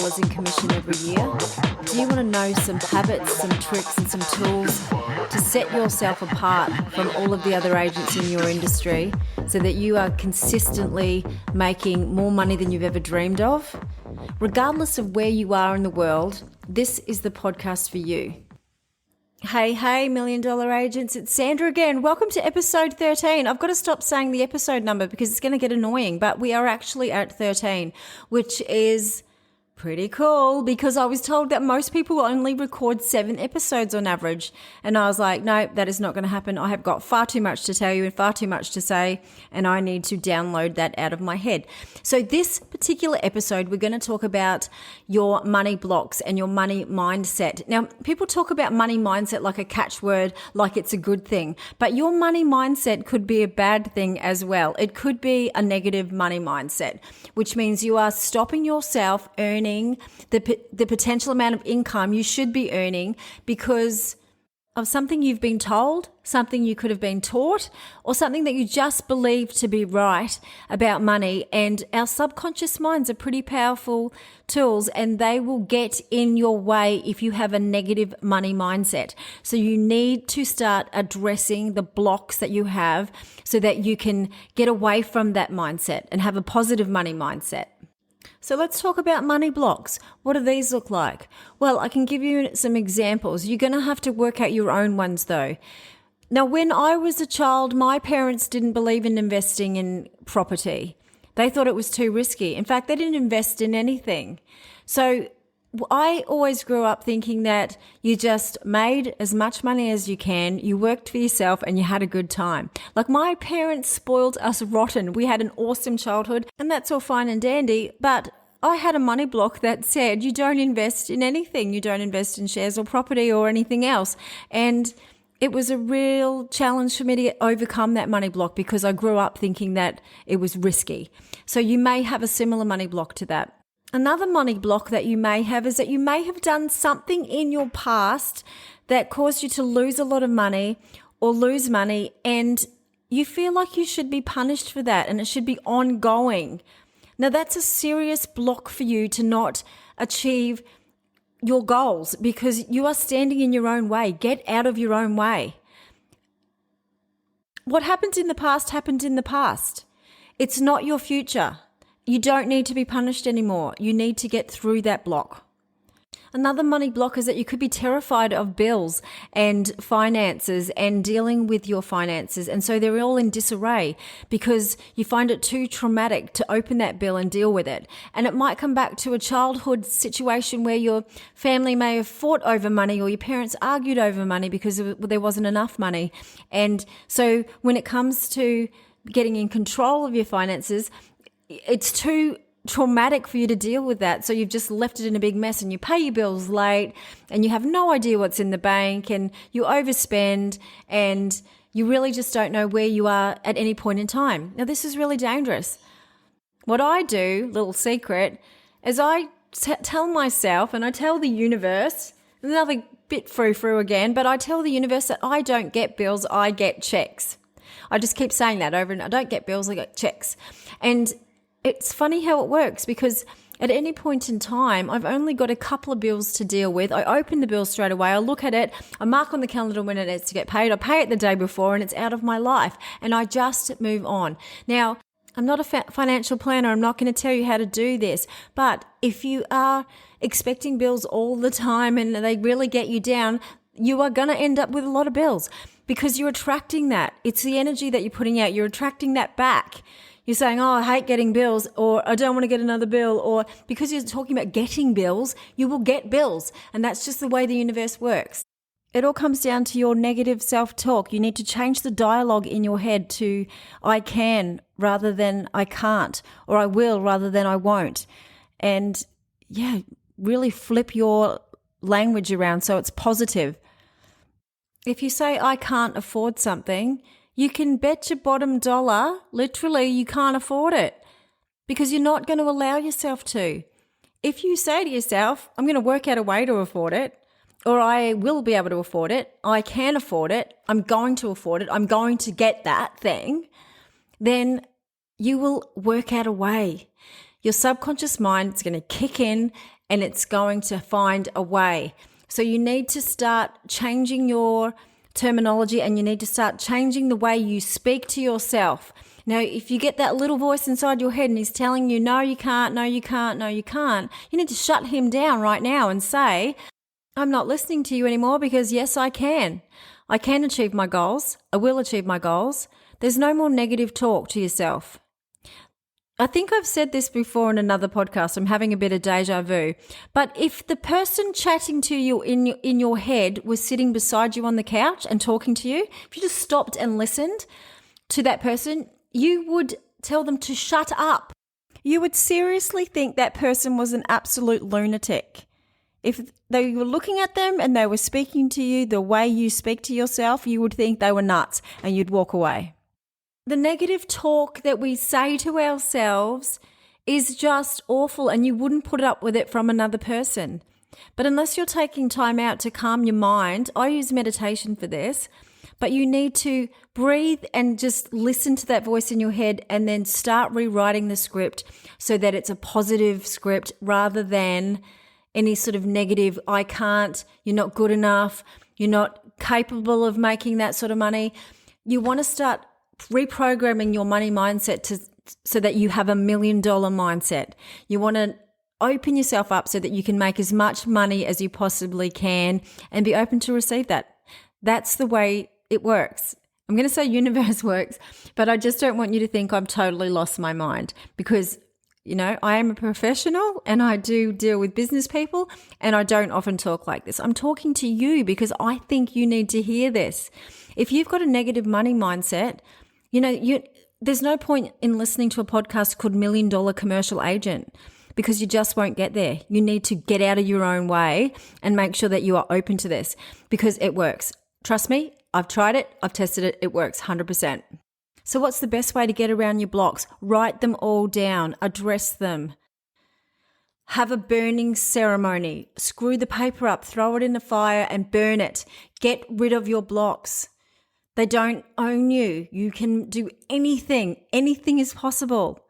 $1,000 in commission every year? Do you want to know some habits, some tricks and some tools to set yourself apart from all of the other agents in your industry so that you are consistently making more money than you've ever dreamed of? Regardless of where you are in the world, this is the podcast for you. Hey, $1 million agents, it's Sandra again. Welcome to episode 13. I've got to stop saying the episode number because it's going to get annoying, but we are actually at 13, which is pretty cool because I was told that most people only record 7 episodes on average. And I was like, no, that is not going to happen. I have got far too much to tell you and far too much to say, and I need to download that out of my head. So this particular episode, we're going to talk about your money blocks and your money mindset. Now, people talk about money mindset like a catchword, like it's a good thing, but your money mindset could be a bad thing as well. It could be a negative money mindset, which means you are stopping yourself earning the potential amount of income you should be earning because of something you've been told, something you could have been taught, or something that you just believe to be right about money. And our subconscious minds are pretty powerful tools, and they will get in your way if you have a negative money mindset. So you need to start addressing the blocks that you have so that you can get away from that mindset and have a positive money mindset. So let's talk about money blocks. What do these look like? Well, I can give you some examples. You're going to have to work out your own ones though. Now, when I was a child, my parents didn't believe in investing in property. They thought it was too risky. In fact, they didn't invest in anything. So I always grew up thinking that you just made as much money as you can, you worked for yourself, and you had a good time. Like, my parents spoiled us rotten. We had an awesome childhood, and that's all fine and dandy, but I had a money block that said you don't invest in anything. You don't invest in shares or property or anything else. And it was a real challenge for me to overcome that money block because I grew up thinking that it was risky. So you may have a similar money block to that. Another money block that you may have is that you may have done something in your past that caused you to lose a lot of money or lose money, and you feel like you should be punished for that and it should be ongoing. Now, that's a serious block for you to not achieve your goals because you are standing in your own way. Get out of your own way. What happened in the past happened in the past. It's not your future. You don't need to be punished anymore. You need to get through that block. Another money block is that you could be terrified of bills and finances and dealing with your finances. And so they're all in disarray because you find it too traumatic to open that bill and deal with it. And it might come back to a childhood situation where your family may have fought over money or your parents argued over money because there wasn't enough money. And so when it comes to getting in control of your finances, it's too traumatic for you to deal with that. So you've just left it in a big mess and you pay your bills late and you have no idea what's in the bank and you overspend and you really just don't know where you are at any point in time. Now, this is really dangerous. What I do, little secret, is I tell myself and I tell the universe, another bit frou-frou again, but I tell the universe that I don't get bills, I get checks. I just keep saying that over and I don't get bills, I get checks. And it's funny how it works because at any point in time, I've only got a couple of bills to deal with. I open the bill straight away. I look at it. I mark on the calendar when it needs to get paid. I pay it the day before and it's out of my life. And I just move on. Now, I'm not a financial planner. I'm not going to tell you how to do this. But if you are expecting bills all the time and they really get you down, you are going to end up with a lot of bills because you're attracting that. It's the energy that you're putting out. You're attracting that back. You're saying, oh, I hate getting bills, or I don't want to get another bill, or because you're talking about getting bills, you will get bills. And that's just the way the universe works. It all comes down to your negative self-talk. You need to change the dialogue in your head to I can rather than I can't, or I will rather than I won't. And yeah, really flip your language around so it's positive. If you say I can't afford something, you can bet your bottom dollar, literally, you can't afford it because you're not going to allow yourself to. If you say to yourself, I'm going to work out a way to afford it, or I will be able to afford it, I can afford it, I'm going to afford it, I'm going to get that thing, then you will work out a way. Your subconscious mind is going to kick in and it's going to find a way. So you need to start changing your terminology, and you need to start changing the way you speak to yourself. Now, if you get that little voice inside your head and he's telling you, no, you can't, no, you can't, no, you can't, you need to shut him down right now and say, I'm not listening to you anymore, because yes, I can. I can achieve my goals. I will achieve my goals. There's no more negative talk to yourself. I think I've said this before in another podcast. I'm having a bit of deja vu. But if the person chatting to you in your head was sitting beside you on the couch and talking to you, if you just stopped and listened to that person, you would tell them to shut up. You would seriously think that person was an absolute lunatic. If they were looking at them and they were speaking to you the way you speak to yourself, you would think they were nuts and you'd walk away. The negative talk that we say to ourselves is just awful, and you wouldn't put up with it from another person. But unless you're taking time out to calm your mind, I use meditation for this, but you need to breathe and just listen to that voice in your head and then start rewriting the script so that it's a positive script rather than any sort of negative, I can't, you're not good enough, you're not capable of making that sort of money. You want to start reprogramming your money mindset so that you have $1 million mindset. You want to open yourself up so that you can make as much money as you possibly can and be open to receive that. That's the way it works. I'm going to say universe works, but I just don't want you to think I've totally lost my mind, because I am a professional and I do deal with business people, and I don't often talk like this. I'm talking to you because I think you need to hear this. If you've got a negative money mindset, there's no point in listening to a podcast called $1 Million Commercial Agent, because you just won't get there. You need to get out of your own way and make sure that you are open to this, because it works. Trust me, I've tried it, I've tested it, it works 100%. So what's the best way to get around your blocks? Write them all down, address them. Have a burning ceremony. Screw the paper up, throw it in the fire and burn it. Get rid of your blocks. They don't own you. You can do anything. Anything is possible.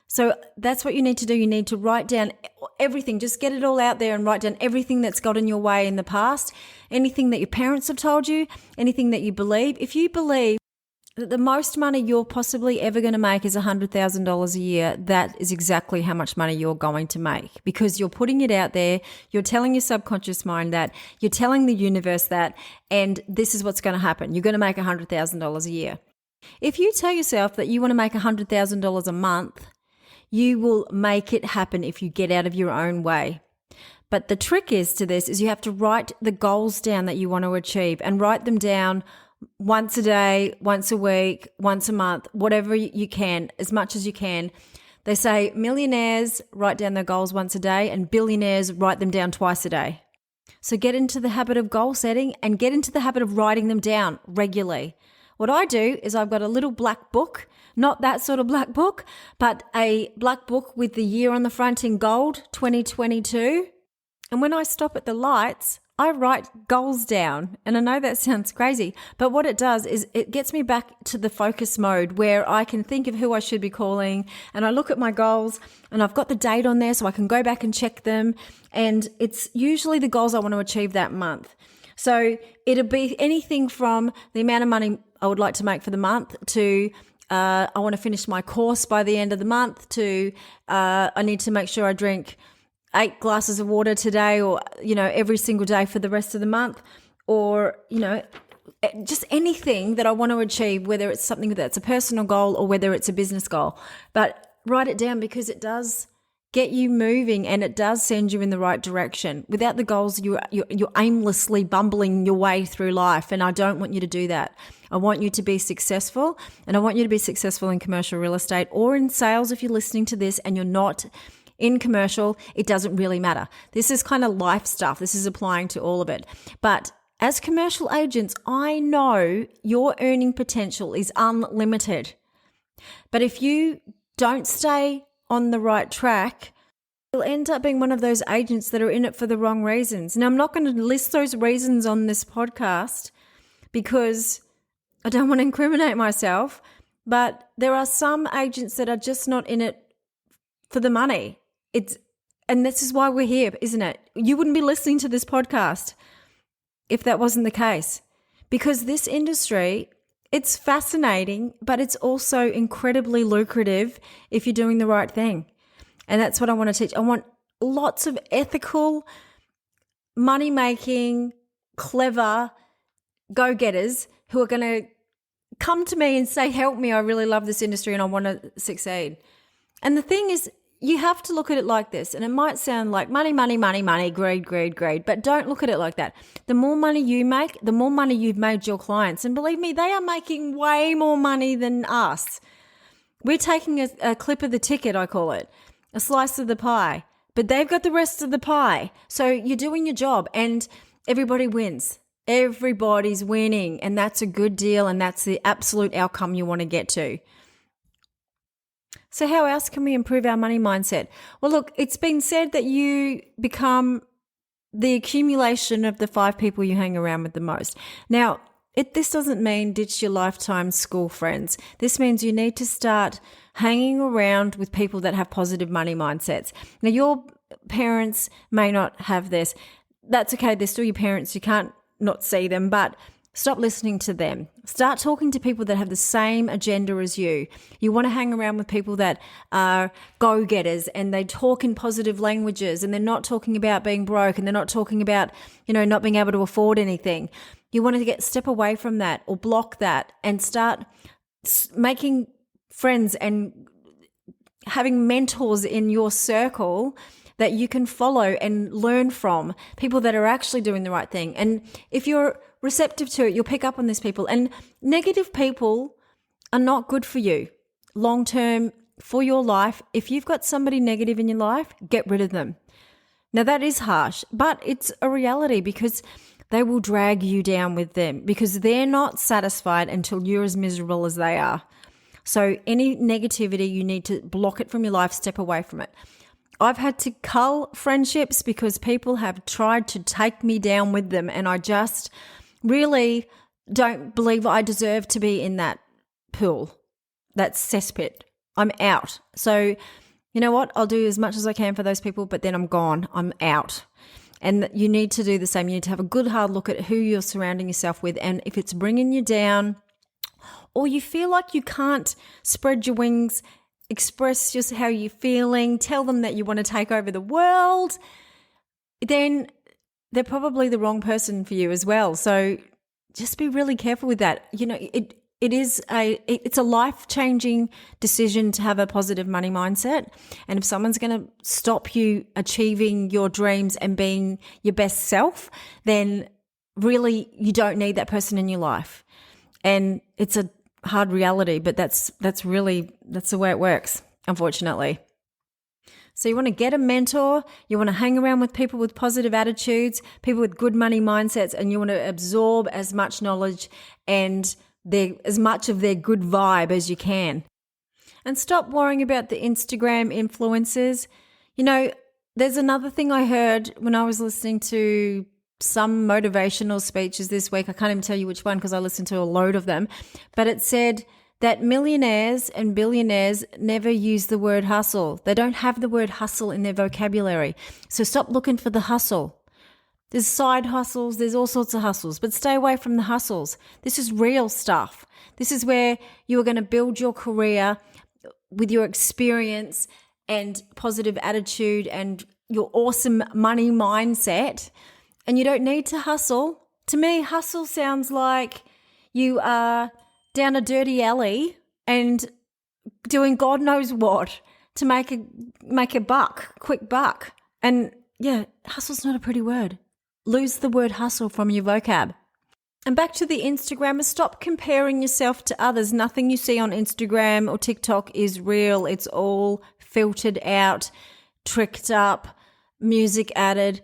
So that's what you need to do. You need to write down everything. Just get it all out there and write down everything that's got in your way in the past, anything that your parents have told you, anything that you believe. If you believe that the most money you're possibly ever going to make is $100,000 a year, that is exactly how much money you're going to make, because you're putting it out there. You're telling your subconscious mind that, you're telling the universe that, and this is what's going to happen. You're going to make $100,000 a year. If you tell yourself that you want to make $100,000 a month, you will make it happen if you get out of your own way. But the trick is you have to write the goals down that you want to achieve, and write them down once a day, once a week, once a month, whatever you can, as much as you can. They say millionaires write down their goals once a day, and billionaires write them down twice a day. So get into the habit of goal setting and get into the habit of writing them down regularly. What I do is I've got a little black book, not that sort of black book, but a black book with the year on the front in gold, 2022. And when I stop at the lights, I write goals down. And I know that sounds crazy, but what it does is it gets me back to the focus mode where I can think of who I should be calling, and I look at my goals and I've got the date on there so I can go back and check them. And it's usually the goals I want to achieve that month. So it'll be anything from the amount of money I would like to make for the month to I want to finish my course by the end of the month to I need to make sure I drink 8 glasses of water today, or, every single day for the rest of the month, or, just anything that I want to achieve, whether it's something that's a personal goal or whether it's a business goal. But write it down, because it does get you moving and it does send you in the right direction. Without the goals, you're aimlessly bumbling your way through life, and I don't want you to do that. I want you to be successful, and I want you to be successful in commercial real estate or in sales. If you're listening to this and you're not in commercial, it doesn't really matter. This is kind of life stuff. This is applying to all of it. But as commercial agents, I know your earning potential is unlimited. But if you don't stay on the right track, you'll end up being one of those agents that are in it for the wrong reasons. Now, I'm not going to list those reasons on this podcast because I don't want to incriminate myself, but there are some agents that are just not in it for the money. And this is why we're here, isn't it? You wouldn't be listening to this podcast if that wasn't the case. Because this industry, it's fascinating, but it's also incredibly lucrative if you're doing the right thing. And that's what I want to teach. I want lots of ethical, money-making, clever go-getters who are going to come to me and say, help me, I really love this industry and I want to succeed. And the thing is, you have to look at it like this, and it might sound like money, money, money, money, greed, greed, greed, but don't look at it like that. The more money you make, the more money you've made your clients. And believe me, they are making way more money than us. We're taking a clip of the ticket, I call it, a slice of the pie, but they've got the rest of the pie. So you're doing your job and everybody wins. Everybody's winning, and that's a good deal, and that's the absolute outcome you want to get to. So how else can we improve our money mindset? Well, look, it's been said that you become the accumulation of the 5 people you hang around with the most. Now, this doesn't mean ditch your lifetime school friends. This means you need to start hanging around with people that have positive money mindsets. Now, your parents may not have this. That's okay. They're still your parents. You can't not see them, but stop listening to them. Start talking to people that have the same agenda as you. You want to hang around with people that are go-getters and they talk in positive languages and they're not talking about being broke and they're not talking about, not being able to afford anything. You want to step away from that or block that and start making friends and having mentors in your circle that you can follow and learn from, people that are actually doing the right thing. And if you're receptive to it, you'll pick up on these people. And negative people are not good for you long term for your life. If you've got somebody negative in your life, get rid of them. Now that is harsh, but it's a reality because they will drag you down with them because they're not satisfied until you're as miserable as they are. So any negativity, you need to block it from your life, step away from it. I've had to cull friendships because people have tried to take me down with them, and I just really don't believe I deserve to be in that pool, that cesspit. I'm out. So you know what? I'll do as much as I can for those people, but then I'm gone. I'm out. And you need to do the same. You need to have a good hard look at who you're surrounding yourself with, and if it's bringing you down or you feel like you can't spread your wings, express just how you're feeling, tell them that you want to take over the world, then they're probably the wrong person for you as well. So just be really careful with that. It's a life-changing decision to have a positive money mindset. And if someone's going to stop you achieving your dreams and being your best self, then really you don't need that person in your life. And it's a hard reality, but that's the way it works, unfortunately. So you want to get a mentor, you want to hang around with people with positive attitudes, people with good money mindsets, and you want to absorb as much knowledge and as much of their good vibe as you can. And stop worrying about the Instagram influencers. There's another thing I heard when I was listening to some motivational speeches this week. I can't even tell you which one because I listened to a load of them. But it said that millionaires and billionaires never use the word hustle. They don't have the word hustle in their vocabulary. So stop looking for the hustle. There's side hustles, there's all sorts of hustles, but stay away from the hustles. This is real stuff. This is where you are going to build your career with your experience and positive attitude and your awesome money mindset. And you don't need to hustle. To me, hustle sounds like you are down a dirty alley and doing God knows what to make a quick buck. And yeah, hustle's not a pretty word. Lose the word hustle from your vocab. And back to the Instagrammers, stop comparing yourself to others. Nothing you see on Instagram or TikTok is real. It's all filtered out, tricked up, music added.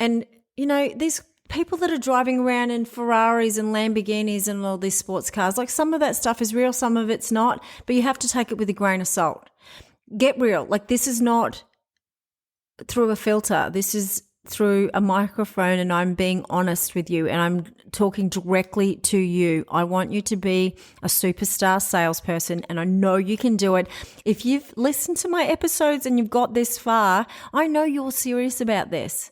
And these people that are driving around in Ferraris and Lamborghinis and all these sports cars, like some of that stuff is real, some of it's not, but you have to take it with a grain of salt. Get real. Like this is not through a filter. This is through a microphone and I'm being honest with you and I'm talking directly to you. I want you to be a superstar salesperson, and I know you can do it. If you've listened to my episodes and you've got this far, I know you're serious about this.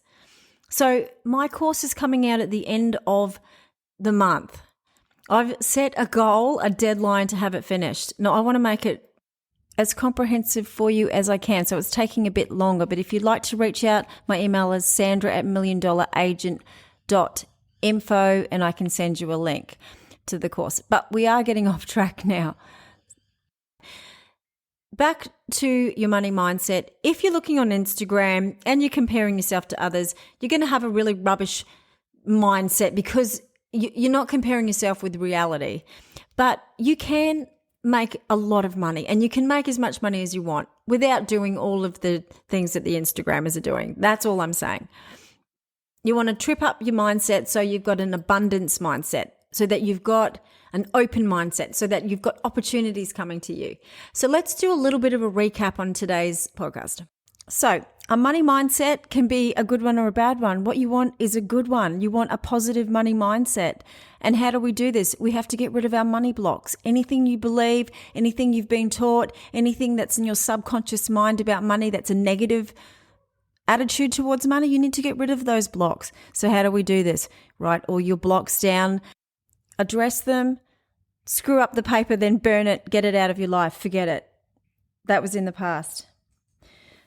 So my course is coming out at the end of the month. I've set a goal, a deadline to have it finished. Now, I want to make it as comprehensive for you as I can. So it's taking a bit longer, but if you'd like to reach out, my email is sandra@milliondollaragent.info and I can send you a link to the course. But we are getting off track now. Back to your money mindset. If you're looking on Instagram and you're comparing yourself to others, you're going to have a really rubbish mindset because you're not comparing yourself with reality. But you can make a lot of money, and you can make as much money as you want without doing all of the things that the Instagrammers are doing. That's all I'm saying. You want to trip up your mindset so you've got an abundance mindset, so that you've got an open mindset, so that you've got opportunities coming to you. So let's do a little bit of a recap on today's podcast. So a money mindset can be a good one or a bad one. What you want is a good one. You want a positive money mindset. And how do we do this? We have to get rid of our money blocks. Anything you believe, anything you've been taught, anything that's in your subconscious mind about money that's a negative attitude towards money, you need to get rid of those blocks. So how do we do this? Write all your blocks down, address them, screw up the paper, then burn it, get it out of your life, forget it. That was in the past.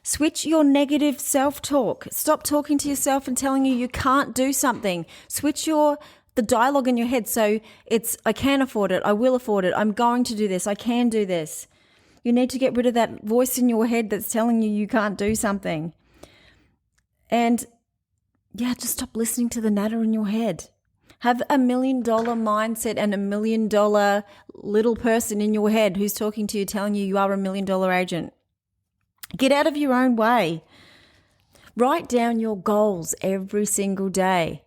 Switch your negative self-talk. Stop talking to yourself and telling you can't do something. Switch the dialogue in your head so it's, I can afford it, I will afford it, I'm going to do this, I can do this. You need to get rid of that voice in your head that's telling you can't do something. And just stop listening to the natter in your head. Have $1 million mindset and $1 million little person in your head who's talking to you, telling you are $1 million agent. Get out of your own way. Write down your goals every single day.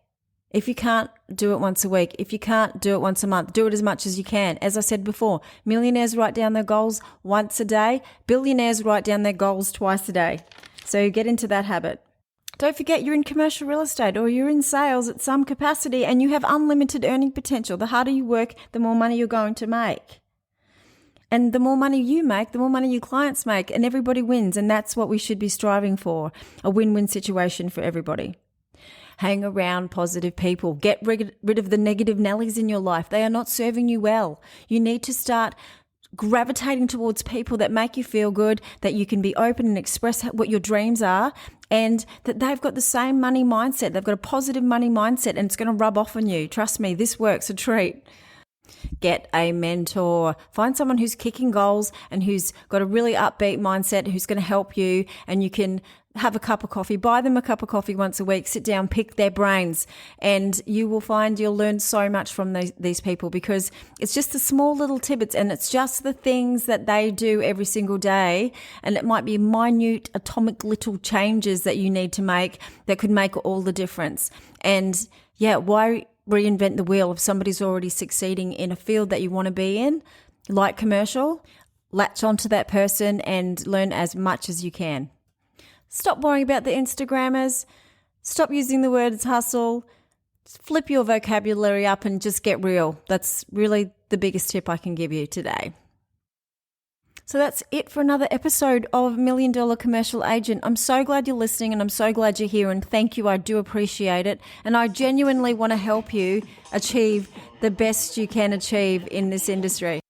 If you can't do it once a week, if you can't do it once a month, do it as much as you can. As I said before, millionaires write down their goals once a day. Billionaires write down their goals twice a day. So get into that habit. Don't forget you're in commercial real estate or you're in sales at some capacity and you have unlimited earning potential. The harder you work, the more money you're going to make. And the more money you make, the more money your clients make, and everybody wins. And that's what we should be striving for, a win-win situation for everybody. Hang around positive people. Get rid of the negative Nellies in your life. They are not serving you well. You need to start gravitating towards people that make you feel good, that you can be open and express what your dreams are, and that they've got the same money mindset. They've got a positive money mindset, and it's going to rub off on you. Trust me, this works a treat. Get a mentor. Find someone who's kicking goals and who's got a really upbeat mindset, who's going to help you, and you can have a cup of coffee. Buy them a cup of coffee once a week. Sit down, pick their brains, and you will find you'll learn so much from these people, because it's just the small little tidbits and it's just the things that they do every single day, and it might be minute atomic little changes that you need to make that could make all the difference. And why reinvent the wheel if somebody's already succeeding in a field that you want to be in, like commercial? Latch onto that person and learn as much as you can. Stop worrying about the Instagrammers. Stop using the words hustle. Flip your vocabulary up and just get real. That's really the biggest tip I can give you today. So that's it for another episode of $1 Million Commercial Agent. I'm so glad you're listening and I'm so glad you're here, and thank you. I do appreciate it. And I genuinely want to help you achieve the best you can achieve in this industry.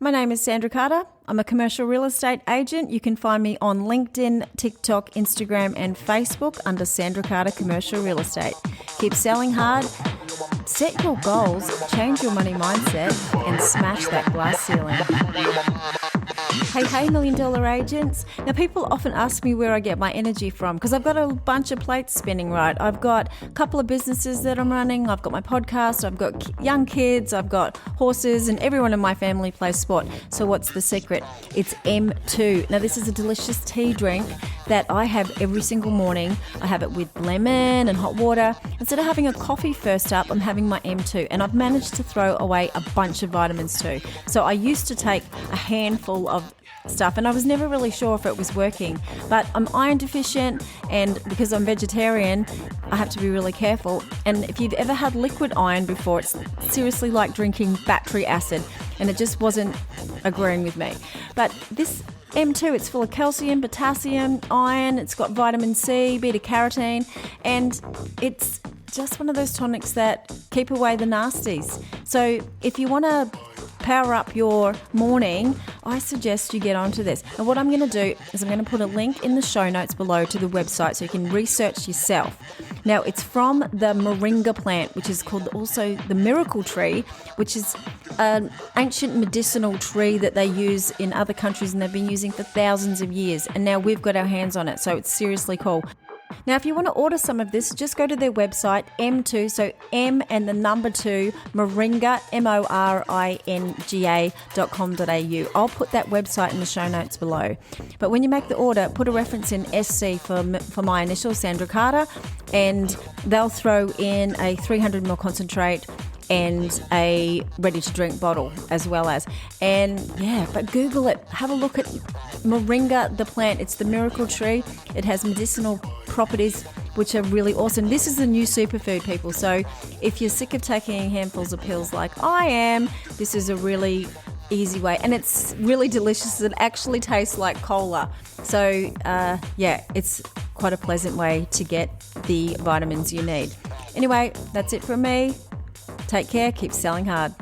My name is Sandra Carter. I'm a commercial real estate agent. You can find me on LinkedIn, TikTok, Instagram, and Facebook under Sandra Carter Commercial Real Estate. Keep selling hard, set your goals, change your money mindset, and smash that glass ceiling. Hey, $1 Million agents. Now, people often ask me where I get my energy from, because I've got a bunch of plates spinning, right? I've got a couple of businesses that I'm running. I've got my podcast. I've got young kids. I've got horses, and everyone in my family plays sport. So what's the secret? It's M2. Now, this is a delicious tea drink that I have every single morning. I have it with lemon and hot water. Instead of having a coffee first up, I'm having my M2, and I've managed to throw away a bunch of vitamins too. So I used to take a handful of stuff, and I was never really sure if it was working. But I'm iron deficient, and because I'm vegetarian, I have to be really careful. And if you've ever had liquid iron before, it's seriously like drinking battery acid, and it just wasn't agreeing with me. But this M2, it's full of calcium, potassium, iron, it's got vitamin C, beta-carotene, and it's just one of those tonics that keep away the nasties. So if you want to power up your morning, I suggest you get onto this. And what I'm going to do is I'm going to put a link in the show notes below to the website so you can research yourself. Now, it's from the moringa plant, which is called also the miracle tree, which is an ancient medicinal tree that they use in other countries, and they've been using for thousands of years. And now we've got our hands on it, so it's seriously cool. Now, if you want to order some of this, just go to their website, M2, so M and the number 2, Moringa, moringa.com.au. I'll put that website in the show notes below. But when you make the order, put a reference in SC for my initial, Sandra Carter, and they'll throw in a 300ml concentrate and a ready-to-drink bottle as well as. And yeah, but Google it. Have a look at moringa, the plant. It's the miracle tree. It has medicinal properties which are really awesome. This is a new superfood, people. So if you're sick of taking handfuls of pills like I am, this is a really easy way. And it's really delicious. It actually tastes like cola. So yeah, it's quite a pleasant way to get the vitamins you need. Anyway, that's it from me. Take care. Keep selling hard.